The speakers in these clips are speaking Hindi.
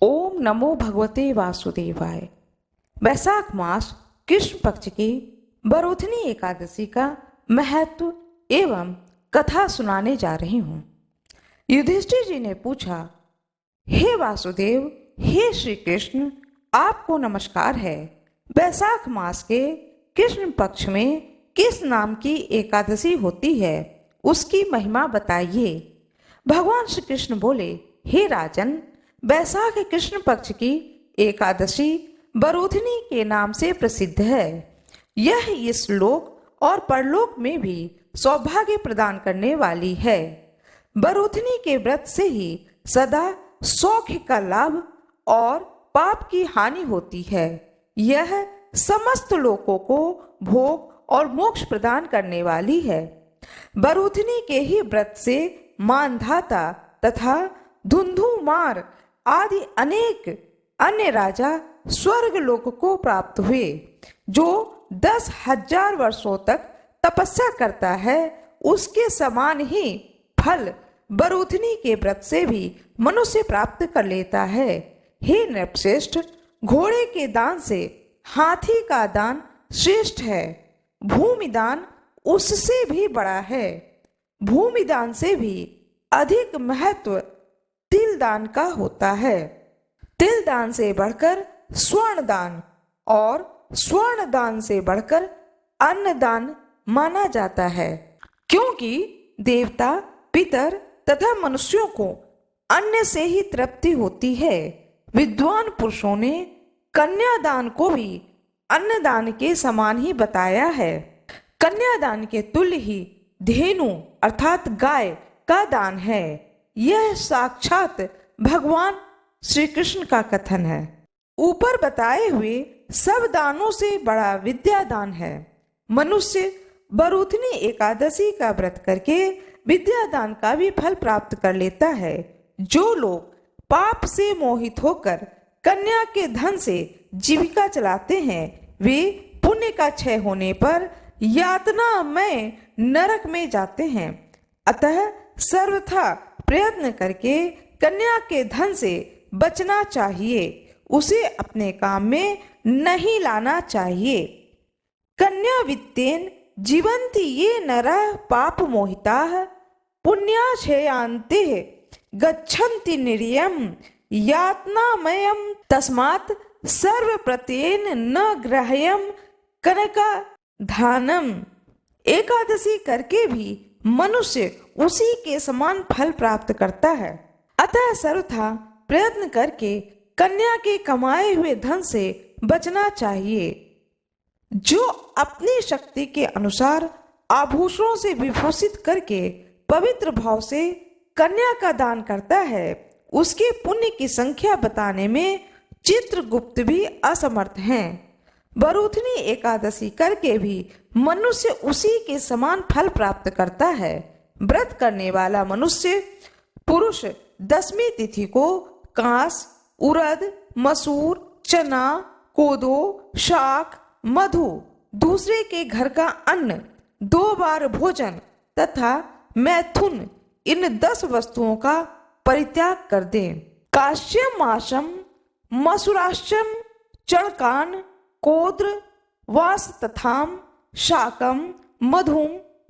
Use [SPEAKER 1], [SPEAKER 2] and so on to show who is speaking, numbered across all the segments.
[SPEAKER 1] ओम नमो भगवते वासुदेवाय। वैशाख मास कृष्ण पक्ष की बरोधनी एकादशी का महत्व एवं कथा सुनाने जा रही हूँ। युधिष्ठिर जी ने पूछा, हे वासुदेव, हे श्री कृष्ण, आपको नमस्कार है। वैशाख मास के कृष्ण पक्ष में किस नाम की एकादशी होती है, उसकी महिमा बताइए। भगवान श्री कृष्ण बोले, हे राजन, वैशाख कृष्ण पक्ष की एकादशी बरोधनी के नाम से प्रसिद्ध है। यह इस लोक और परलोक में भी सौभाग्य प्रदान करने वाली है। बरोधनी के व्रत से ही सदा सौख्य का लाभ और पाप की हानि होती है। यह समस्त लोकों को भोग और मोक्ष प्रदान करने वाली है। बरोधनी के ही व्रत से मानधाता तथा धुंधुमार आदि अनेक अन्य राजा स्वर्ग लोक को प्राप्त हुए। जो 10,000 वर्षों तक तपस्या करता है, उसके समान ही फल बरोधनी के व्रत से भी मनुष्य प्राप्त कर लेता है। हे नृपश्रेष्ठ, घोड़े के दान से हाथी का दान श्रेष्ठ है। भूमि दान उससे भी बड़ा है। भूमि दान से भी अधिक महत्व तिल दान का होता है। तिल दान से बढ़कर स्वर्ण दान और स्वर्ण दान से बढ़कर अन्न दान माना जाता है, क्योंकि देवता, पितर तथा मनुष्यों को अन्न से ही तृप्ति होती है। विद्वान पुरुषों ने कन्यादान को भी अन्नदान के समान ही बताया है। कन्यादान के तुल्य ही धेनु अर्थात गाय का दान है। यह साक्षात भगवान श्री कृष्ण का कथन है। ऊपर बताए हुए सब दानों से बड़ा विद्या दान है। मनुष्य बरोधनी एकादशी का व्रत करके विद्या दान का भी फल प्राप्त कर लेता है। जो लोग पाप से मोहित होकर कन्या के धन से जीविका चलाते हैं, वे पुण्य का क्षय होने पर यातना में नरक में जाते हैं। अतः सर्वथा प्रयत्न करके कन्या के धन से बचना चाहिए, उसे अपने काम में नहीं लाना चाहिए। कन्या वित्तेन जीवन्ति ये नरः पाप मोहिताः पुण्याक्षयान्ते गच्छन्ति निर्यम यातनामयम् तस्मात् सर्वप्रत्येन न ग्राह्यं कनका धानम। एकादशी करके भी मनुष्य उसी के समान फल प्राप्त करता है। अतः सर्वथा प्रयत्न करके कन्या के कमाए हुए धन से बचना चाहिए। जो अपनी शक्ति के अनुसार आभूषणों से विभूषित करके पवित्र भाव से कन्या का दान करता है, उसके पुण्य की संख्या बताने में चित्रगुप्त भी असमर्थ हैं। बरोधनी एकादशी करके भी मनुष्य उसी के समान फल प्राप्त करता है। व्रत करने वाला मनुष्य पुरुष दसवीं तिथि को कांस, उड़द, मसूर, चना, कोदो, शाक, मधु, दूसरे के घर का अन्न, 2 बार भोजन तथा मैथुन, इन 10 वस्तुओं का परित्याग कर दें। काश्यम माशम, मसूराश्यम, चणकान, कोद्र, वास तथाम, शाकम, मधुम,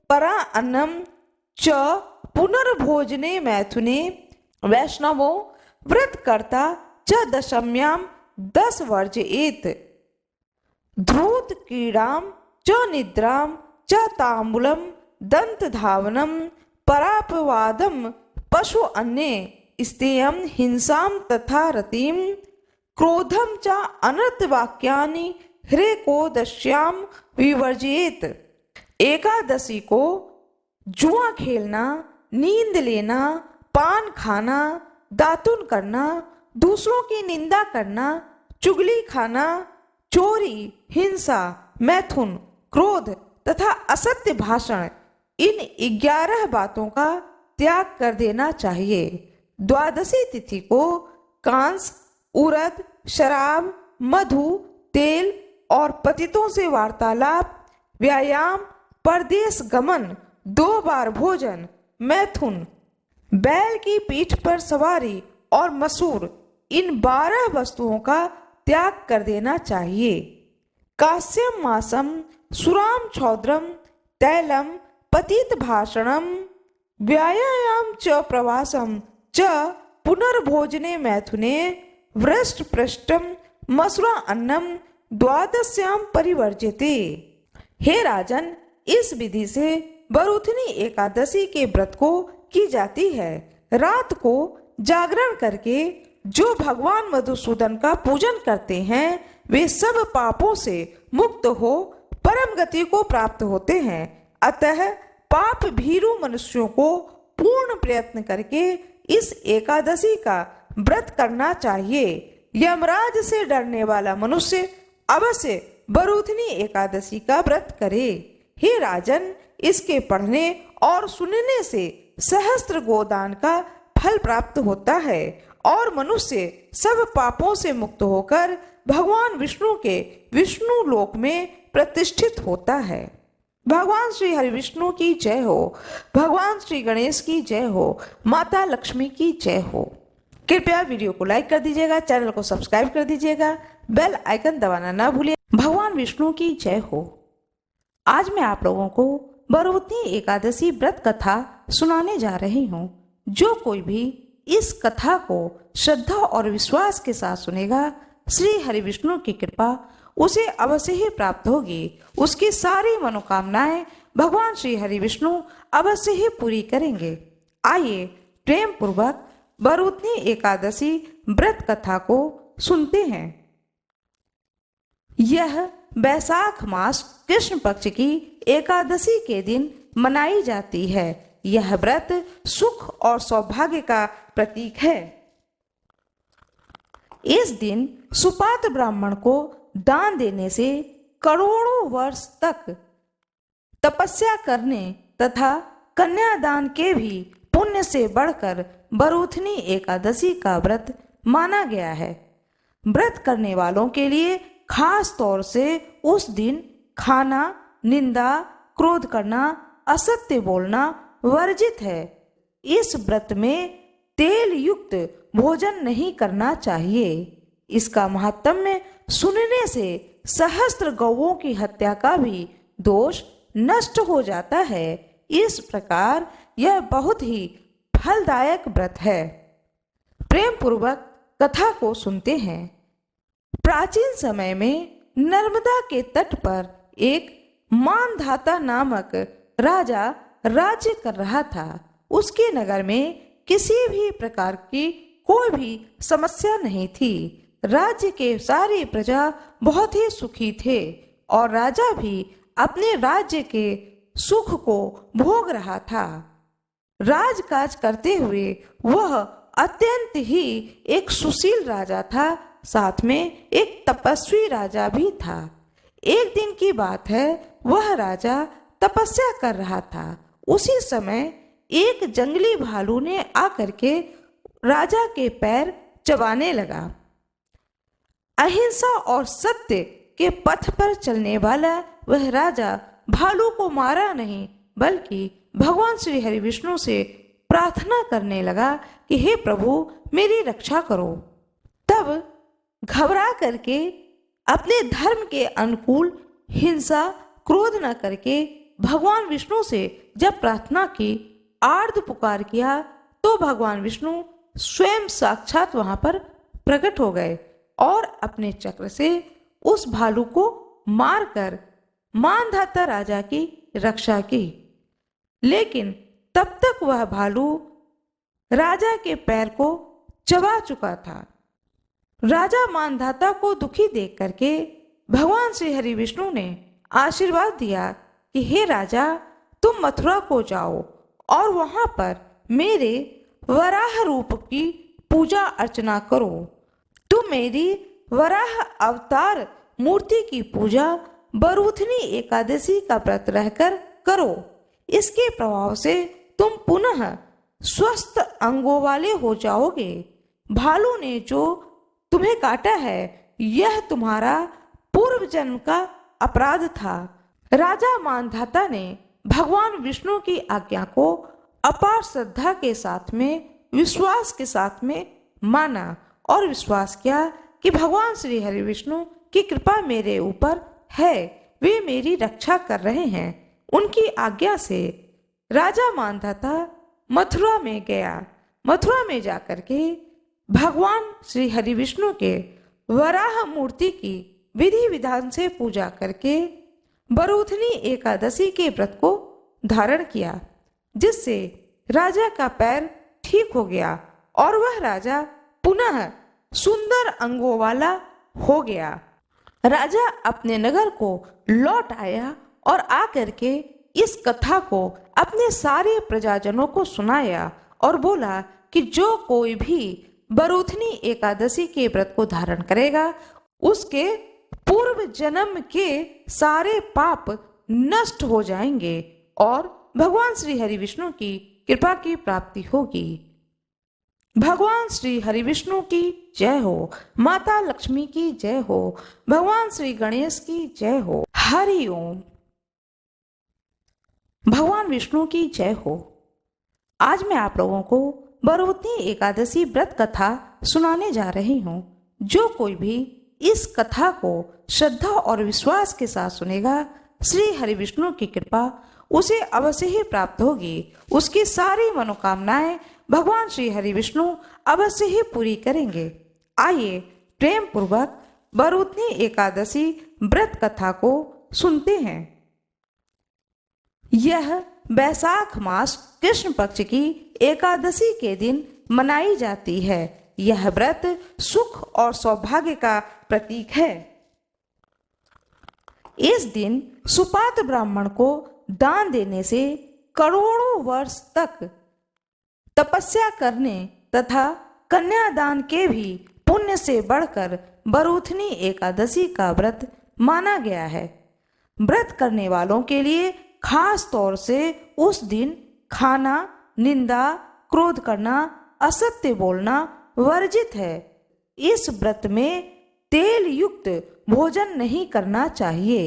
[SPEAKER 1] परा अन्नम च पुनर्भोजने मैथुने वैष्णवो व्रत करता च दशम्याम 10 वर्जयेत। ध्रुत क्रीडाम च निद्राम च तांबूलम दंत धावनम परापवादम पशु अन्ये स्तेयम हिंसाम तथा रतिम क्रोधम च अनर्थ वाक्यानि ह्रेकोदश्याम विवर्जयेत। एकादशी को जुआ खेलना, नींद लेना, पान खाना, दातुन करना, दूसरों की निंदा करना, चुगली खाना, चोरी, हिंसा, मैथुन, क्रोध तथा असत्य भाषण, इन 11 बातों का त्याग कर देना चाहिए। द्वादशी तिथि को कांस, उड़द, शराब, मधु, तेल और पतितों से वार्तालाप, व्यायाम, परदेश गमन, 2 बार भोजन, मैथुन, बैल की पीठ पर सवारी और मसूर, इन 12 वस्तुओं का त्याग कर देना चाहिए। कास्यम मासम सुराम छौद्रम तैलम पतित भाषणम व्यायाम च प्रवासम च पुनर्भोजने मैथुने वृष्ट पृष्ठम मसुरा अन्नम द्वादश्याम परिवर्ज्यते। हे राजन, इस विधि से बरूथनी एकादशी के व्रत को की जाती है। रात को जागरण करके जो भगवान मधुसूदन का पूजन करते हैं वे सब पापों से मुक्त हो परम गति को प्राप्त होते हैं। अतः पाप भीरु मनुष्यों को पूर्ण प्रयत्न करके इस एकादशी का व्रत करना चाहिए। यमराज से डरने वाला मनुष्य अवश्य बरूथनी एकादशी का व्रत करे। हे राजन, इसके पढ़ने और सुनने से सहस्त्र गोदान का फल प्राप्त होता है और मनुष्य सब पापों से मुक्त होकर भगवान विष्णु के विष्णु लोक में प्रतिष्ठित होता है। भगवान श्री हरि विष्णु की जय हो। भगवान श्री गणेश की जय हो। माता लक्ष्मी की जय हो। कृपया वीडियो को लाइक कर दीजिएगा, चैनल को सब्सक्राइब कर दीजिएगा, बेल आइकन दबाना ना भूलिए। भगवान विष्णु की जय हो। आज मैं आप लोगों को बरूथनी एकादशी व्रत कथा सुनाने जा रही हूँ। जो कोई भी इस कथा को श्रद्धा और विश्वास के साथ सुनेगा, श्री हरि विष्णु की कृपा उसे अवश्य ही प्राप्त होगी। उसकी सारी मनोकामनाएं भगवान श्री हरि विष्णु अवश्य ही पूरी करेंगे। आइए प्रेम पूर्वक बरूथनी एकादशी व्रत कथा को सुनते हैं। यह वैशाख मास कृष्ण पक्ष की एकादशी के दिन मनाई जाती है। यह व्रत सुख और सौभाग्य का प्रतीक है। इस दिन सुपात्र ब्राह्मण को दान देने से करोड़ों वर्ष तक तपस्या करने तथा कन्यादान के भी पुण्य से बढ़कर बरूथनी एकादशी का व्रत माना गया है। व्रत करने वालों के लिए खास तौर से उस दिन खाना, निंदा, क्रोध करना, असत्य बोलना वर्जित है। इस व्रत में तेल युक्त भोजन नहीं करना चाहिए। इसका महात्म्य सुनने से सहस्त्र गौओं की हत्या का भी दोष नष्ट हो जाता है। इस प्रकार यह बहुत ही फलदायक व्रत है। प्रेम पूर्वक कथा को सुनते हैं। प्राचीन समय में नर्मदा के तट पर एक मानधाता नामक राजा राज्य कर रहा था। उसके नगर में किसी भी प्रकार की कोई भी समस्या नहीं थी। राज्य के सारी प्रजा बहुत ही सुखी थे और राजा भी अपने राज्य के सुख को भोग रहा था। राजकाज करते हुए वह अत्यंत ही एक सुशील राजा था। साथ में एक तपस्वी राजा भी था। एक दिन की बात है, वह राजा तपस्या कर रहा था। उसी समय एक जंगली भालू ने आकर के राजा के पैर चबाने लगा। अहिंसा और सत्य के पथ पर चलने वाला वह राजा भालू को मारा नहीं, बल्कि भगवान श्री हरि विष्णु से प्रार्थना करने लगा कि हे प्रभु, मेरी रक्षा करो। तब घबरा करके अपने धर्म के अनुकूल हिंसा, क्रोध न करके भगवान विष्णु से जब प्रार्थना की, आर्त पुकार किया, तो भगवान विष्णु स्वयं साक्षात वहां पर प्रकट हो गए और अपने चक्र से उस भालू को मारकर मानधाता राजा की रक्षा की। लेकिन तब तक वह भालू राजा के पैर को चबा चुका था। राजा मानधाता को दुखी देख करके भगवान श्री हरि विष्णु ने आशीर्वाद दिया कि हे राजा, तुम मथुरा को जाओ और वहां पर मेरे वराह रूप की पूजा अर्चना करो। तुम मेरी वराह अवतार मूर्ति की पूजा बरूथनी एकादशी का व्रत रहकर करो। इसके प्रभाव से तुम पुनः स्वस्थ अंगों वाले हो जाओगे। भालू ने जो तुम्हें काटा है, यह तुम्हारा पूर्व जन्म का अपराध था। राजा मानधाता ने भगवान विष्णु की आज्ञा को अपार श्रद्धा के साथ में, विश्वास के साथ में माना और विश्वास किया कि भगवान श्री हरि विष्णु की कृपा मेरे ऊपर है, वे मेरी रक्षा कर रहे हैं। उनकी आज्ञा से राजा मानधाता मथुरा में गया। मथुरा में जाकर के भगवान श्री हरि विष्णु के वराह मूर्ति की विधि विधान से पूजा करके बरूथनी एकादशी के व्रत को धारण किया, जिससे राजा का पैर ठीक हो गया और वह राजा पुनः सुंदर अंगों वाला हो गया। राजा अपने नगर को लौट आया और आकर के इस कथा को अपने सारे प्रजाजनों को सुनाया और बोला कि जो कोई भी बरूथनी एकादशी के व्रत को धारण करेगा उसके पूर्व जन्म के सारे पाप नष्ट हो जाएंगे और भगवान श्री हरि विष्णु की कृपा की प्राप्ति होगी। भगवान श्री हरि विष्णु की जय हो, माता लक्ष्मी की जय हो, भगवान श्री गणेश की जय हो। हरि ओम। भगवान विष्णु की जय हो। आज मैं आप लोगों को बरूथनी एकादशी व्रत कथा सुनाने जा रही हूँ। जो कोई भी इस कथा को श्रद्धा और विश्वास के साथ सुनेगा, श्री हरि विष्णु की कृपा उसे अवश्य ही प्राप्त होगी। उसकी सारी मनोकामनाएं भगवान श्री हरि विष्णु अवश्य ही पूरी करेंगे। आइए प्रेम पूर्वक बरूथनी एकादशी व्रत कथा को सुनते हैं। यह बैसाख मास कृष्ण पक्ष की एकादशी के दिन मनाई जाती है। यह व्रत सुख और सौभाग्य का प्रतीक है। इस दिन सुपात्र ब्राह्मण को दान देने से करोड़ों वर्ष तक तपस्या करने तथा कन्यादान के भी पुण्य से बढ़कर बरूथनी एकादशी का व्रत माना गया है। व्रत करने वालों के लिए खास तौर से उस दिन खाना, निंदा, क्रोध करना, असत्य बोलना वर्जित है। इस व्रत में तेल युक्त भोजन नहीं करना चाहिए।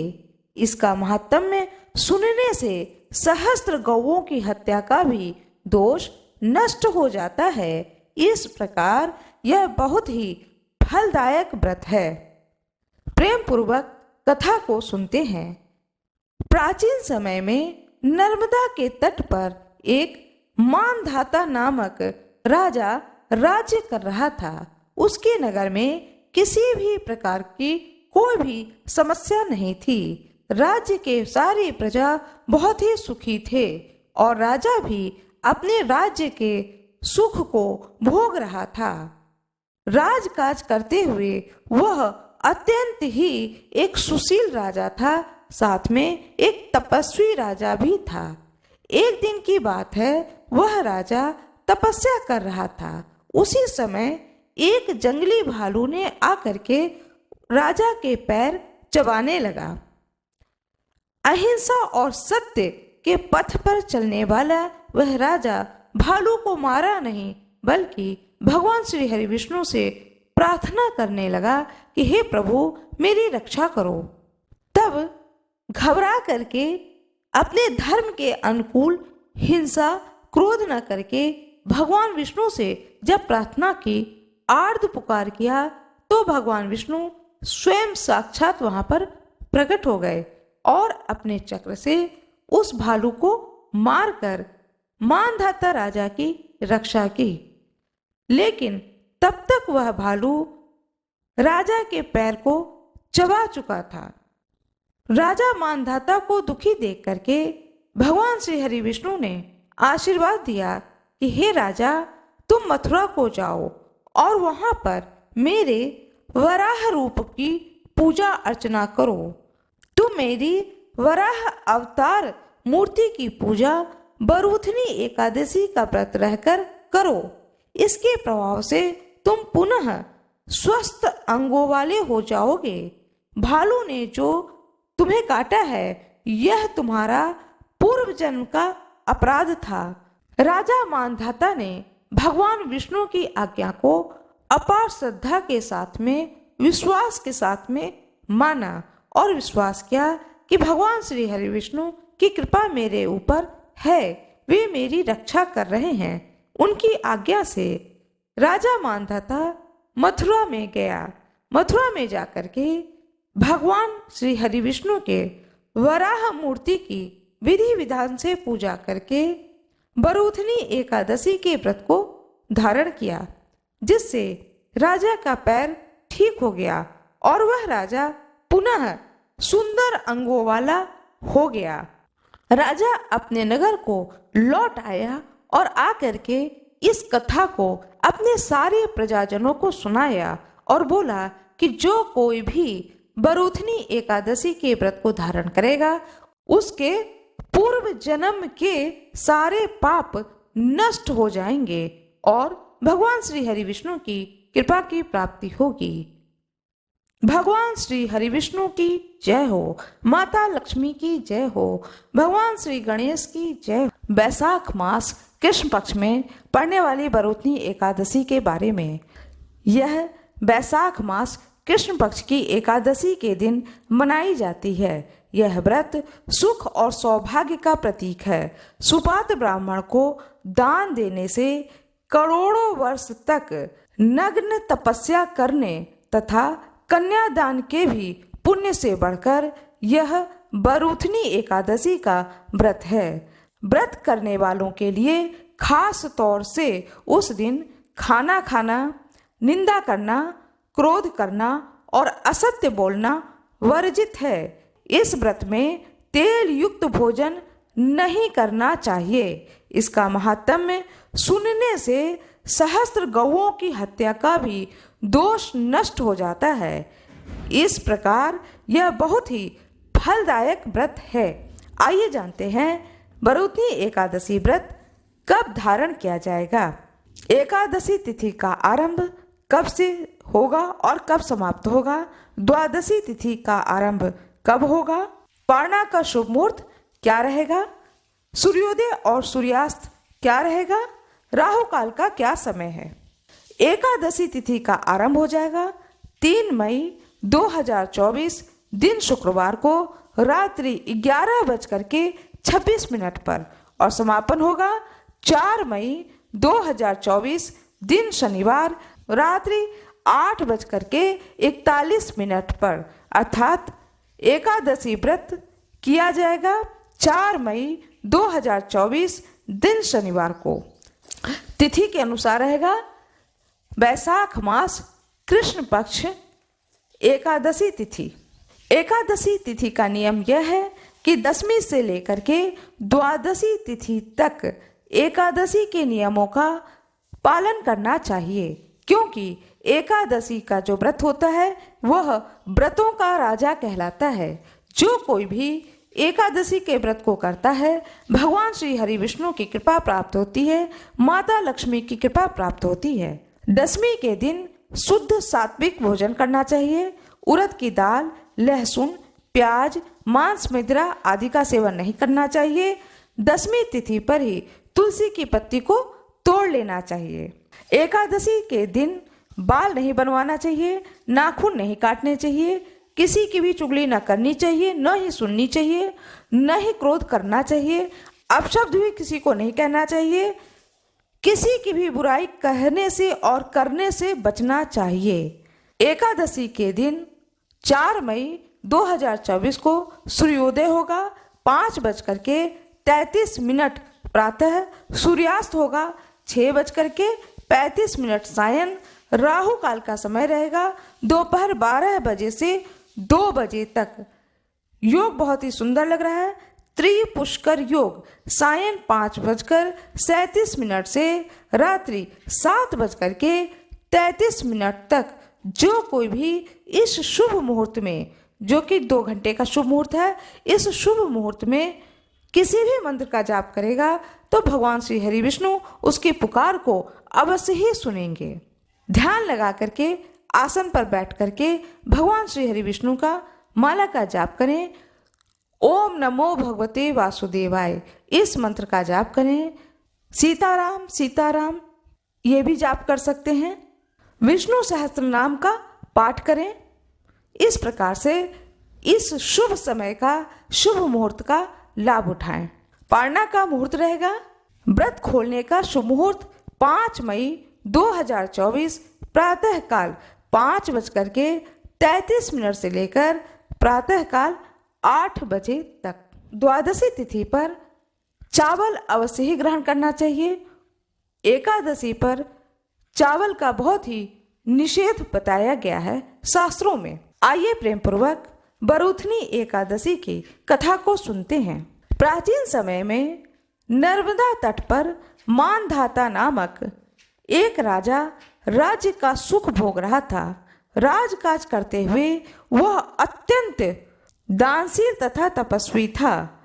[SPEAKER 1] इसका महात्म्य सुनने से सहस्त्र गौओं की हत्या का भी दोष नष्ट हो जाता है। इस प्रकार यह बहुत ही फलदायक व्रत है। प्रेम पूर्वक कथा को सुनते हैं। प्राचीन समय में नर्मदा के तट पर एक मानधाता नामक राजा राज्य कर रहा था। उसके नगर में किसी भी प्रकार की कोई भी समस्या नहीं थी। राज्य के सारी प्रजा बहुत ही सुखी थे और राजा भी अपने राज्य के सुख को भोग रहा था। राजकाज करते हुए वह अत्यंत ही एक सुशील राजा था, साथ में एक तपस्वी राजा भी था। एक दिन की बात है, वह राजा तपस्या कर रहा था। उसी समय एक जंगली भालू ने आकर के राजा के पैर चबाने लगा। अहिंसा और सत्य के पथ पर चलने वाला वह राजा भालू को मारा नहीं, बल्कि भगवान श्री हरि विष्णु से प्रार्थना करने लगा कि हे प्रभु, मेरी रक्षा करो। तब घबरा करके अपने धर्म के अनुकूल हिंसा, क्रोध न करके भगवान विष्णु से जब प्रार्थना की, आर्त पुकार किया, तो भगवान विष्णु स्वयं साक्षात वहां पर प्रकट हो गए और अपने चक्र से उस भालू को मारकर मानधाता राजा की रक्षा की। लेकिन तब तक वह भालू राजा के पैर को चबा चुका था। राजा मानधाता को दुखी देख करके भगवान श्री हरि विष्णु ने आशीर्वाद दिया कि हे राजा, तुम मथुरा को जाओ और वहां पर मेरे वराह रूप की पूजा अर्चना करो। तुम मेरी वराह अवतार मूर्ति की पूजा बरूथनी एकादशी का व्रत रहकर करो। इसके प्रभाव से तुम पुनः स्वस्थ अंगों वाले हो जाओगे। भालू ने जो तुम्हें काटा है, यह तुम्हारा पूर्व जन्म का अपराध था। राजा मानधाता ने भगवान विष्णु की आज्ञा को अपार श्रद्धा के साथ में, विश्वास के साथ में माना और विश्वास किया कि भगवान श्री हरि विष्णु की कृपा मेरे ऊपर है, वे मेरी रक्षा कर रहे हैं। उनकी आज्ञा से राजा मानधाता मथुरा में गया। मथुरा में जाकर के भगवान श्री हरि विष्णु के वराह मूर्ति की विधि विधान से पूजा करके बरूथनी एकादशी के व्रत को धारण किया, जिससे राजा का पैर ठीक हो गया और वह राजा पुनः सुंदर अंगों वाला हो गया। राजा अपने नगर को लौट आया और आकर के इस कथा को अपने सारे प्रजाजनों को सुनाया और बोला कि जो कोई भी बरूथनी एकादशी के व्रत को धारण करेगा उसके पूर्व जन्म के सारे पाप नष्ट हो जाएंगे और भगवान श्री हरि विष्णु की कृपा की प्राप्ति होगी। भगवान श्री हरि विष्णु की जय हो, माता लक्ष्मी की जय हो, भगवान श्री गणेश की जय हो। बैसाख मास कृष्ण पक्ष में पड़ने वाली बरूथनी एकादशी के बारे में। यह बैसाख मास कृष्ण पक्ष की एकादशी के दिन मनाई जाती है। यह व्रत सुख और सौभाग्य का प्रतीक है। सुपात्र ब्राह्मण को दान देने से करोड़ों वर्ष तक नग्न तपस्या करने तथा कन्यादान के भी पुण्य से बढ़कर यह बरूथनी एकादशी का व्रत है। व्रत करने वालों के लिए खास तौर से उस दिन खाना खाना, निंदा करना, क्रोध करना और असत्य बोलना वर्जित है। इस व्रत में तेल युक्त भोजन नहीं करना चाहिए। इसका महात्म्य सुनने से सहस्त्र गौओं की हत्या का भी दोष नष्ट हो जाता है। इस प्रकार यह बहुत ही फलदायक व्रत है। आइए जानते हैं बरूथनी एकादशी व्रत कब धारण किया जाएगा। एकादशी तिथि का आरंभ कब से होगा और कब समाप्त होगा। द्वादशी तिथि का आरंभ कब होगा। पारणा का शुभ मुहूर्त क्या रहेगा। सूर्योदय और सूर्यास्त क्या रहेगा। राहु काल का क्या समय है। एकादशी तिथि का आरंभ हो जाएगा 3 मई 2024 दिन शुक्रवार को रात्रि 11:26 पर और समापन होगा 4 मई 2024 दिन शनिवार रात्रि 8:41 पर। अर्थात एकादशी व्रत किया जाएगा 4 मई 2024 दिन शनिवार को। तिथि के अनुसार रहेगा बैसाख मास कृष्ण पक्ष एकादशी तिथि। एकादशी तिथि का नियम यह है कि 10वीं से लेकर के द्वादशी तिथि तक एकादशी के नियमों का पालन करना चाहिए, क्योंकि एकादशी का जो व्रत होता है वह व्रतों का राजा कहलाता है। जो कोई भी एकादशी के व्रत को करता है भगवान श्री हरि विष्णु की कृपा प्राप्त होती है, माता लक्ष्मी की कृपा प्राप्त होती है। दशमी के दिन शुद्ध सात्विक भोजन करना चाहिए। उड़द की दाल, लहसुन, प्याज, मांस, मदिरा आदि का सेवन नहीं करना चाहिए। दशमी तिथि पर ही तुलसी की पत्ती को तोड़ लेना चाहिए। एकादशी के दिन बाल नहीं बनवाना चाहिए, नाखून नहीं काटने चाहिए, किसी की भी चुगली न करनी चाहिए, न ही सुननी चाहिए, न ही क्रोध करना चाहिए, अपशब्द भी किसी को नहीं कहना चाहिए, किसी की भी बुराई कहने से और करने से बचना चाहिए। एकादशी के दिन 4 मई 2024 को सूर्योदय होगा 5:33 प्रातः। सूर्यास्त होगा 6:35 सायं। राहु काल का समय रहेगा दोपहर 12 बजे से 2 बजे तक। योग बहुत ही सुंदर लग रहा है। त्रिपुष्कर योग सायं 5:37 से रात्रि 7:33 तक। जो कोई भी इस शुभ मुहूर्त में, जो कि 2 घंटे का शुभ मुहूर्त है, इस शुभ मुहूर्त में किसी भी मंत्र का जाप करेगा तो भगवान श्री हरि विष्णु उसकी पुकार को अवश्य ही सुनेंगे। ध्यान लगा करके आसन पर बैठ करके भगवान श्री हरि विष्णु का माला का जाप करें। ओम नमो भगवते वासुदेवाय इस मंत्र का जाप करें। सीताराम सीताराम ये भी जाप कर सकते हैं। विष्णु सहस्त्र नाम का पाठ करें। इस प्रकार से इस शुभ समय का, शुभ मुहूर्त का लाभ उठाएं। पारणा का मुहूर्त रहेगा। व्रत खोलने का शुभ मुहूर्त 5 मई 2024 प्रातःकाल 5:33 से लेकर प्रातःकाल 8 बजे तक। द्वादशी तिथि पर चावल अवश्य ही ग्रहण करना चाहिए। एकादशी पर चावल का बहुत ही निषेध बताया गया है शास्त्रों में। आइए प्रेम पूर्वक बरूथनी एकादशी की कथा को सुनते हैं। प्राचीन समय में नर्मदा तट पर मानधाता नामक एक राजा राज्य का सुख भोग रहा था। राजकाज करते हुए वह अत्यंत दानशील तथा तपस्वी था।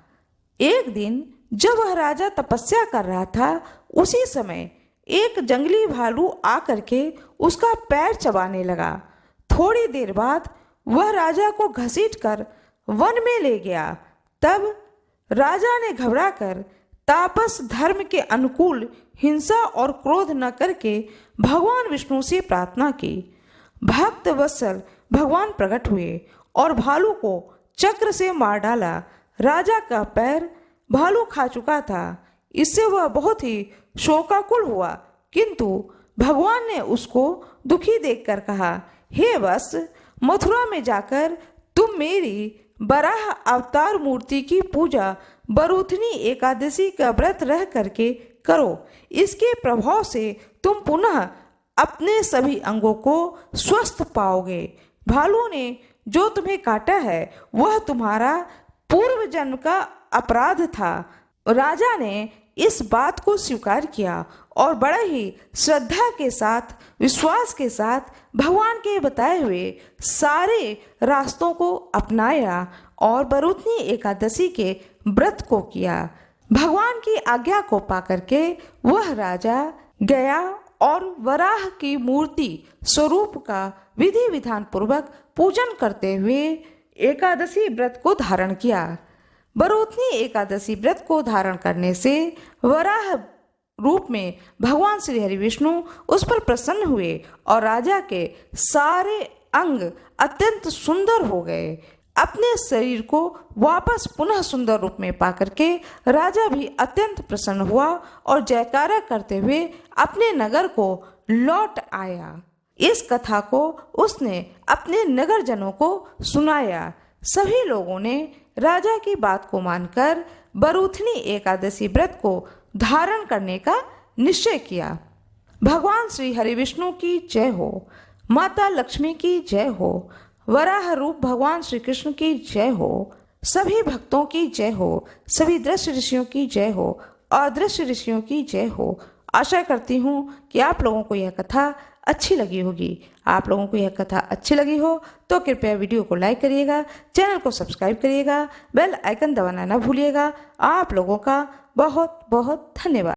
[SPEAKER 1] एक दिन जब वह राजा तपस्या कर रहा था, उसी समय एक जंगली भालू आकर के उसका पैर चबाने लगा। थोड़ी देर बाद वह राजा को घसीटकर वन में ले गया। तब राजा ने घबराकर तापस धर्म के अनुकूल हिंसा और क्रोध न करके भगवान विष्णु से प्रार्थना की। भक्त वत्सल भगवान प्रकट हुए और भालू को चक्र से मार डाला। राजा का पैर भालू खा चुका था। इससे वह बहुत ही शोकाकुल हुआ, किंतु भगवान ने उसको दुखी देखकर कहा, हे वत्स, मथुरा में जाकर तुम मेरी बराह अवतार मूर्ति की पूजा बरूथनी एकादशी का व्रत रह करके करो। इसके प्रभाव से तुम पुनः अपने सभी अंगों को स्वस्थ पाओगे। भालू ने जो तुम्हें काटा है वह तुम्हारा पूर्व जन्म का अपराध था। राजा ने इस बात को स्वीकार किया और बड़े ही श्रद्धा के साथ, विश्वास के साथ भगवान के बताए हुए सारे रास्तों को अपनाया और बरूथनी एकादशी के व्रत को किया। भगवान की आज्ञा को पाकर के वह राजा गया और वराह की मूर्ति स्वरूप का विधि विधान पूर्वक पूजन करते हुए एकादशी व्रत को धारण किया। बरूथनी एकादशी व्रत को धारण करने से वराह रूप में भगवान श्री हरि विष्णु उस पर प्रसन्न हुए और राजा के सारे अंग अत्यंत सुंदर हो गए। अपने शरीर को वापस पुनः सुंदर रूप में पाकर के राजा भी अत्यंत प्रसन्न हुआ और जयकारा करते हुए अपने नगर को लौट आया। इस कथा को उसने अपने नगरजनों को सुनाया। सभी लोगों ने राजा की बात को मानकर बरूथनी एकादशी व्रत को धारण करने का निश्चय किया। भगवान श्री हरि विष्णु की जय हो, माता लक्ष्मी की जय हो, वराह रूप भगवान श्री कृष्ण की जय हो, सभी भक्तों की जय हो, सभी दृश्य ऋषियों की जय हो, अदृश्य ऋषियों की जय हो। आशा करती हूँ कि आप लोगों को यह कथा अच्छी लगी होगी। आप लोगों को यह कथा अच्छी लगी हो तो कृपया वीडियो को लाइक करिएगा, चैनल को सब्सक्राइब करिएगा, बेल आइकन दबाना ना भूलिएगा। आप लोगों का बहुत बहुत धन्यवाद।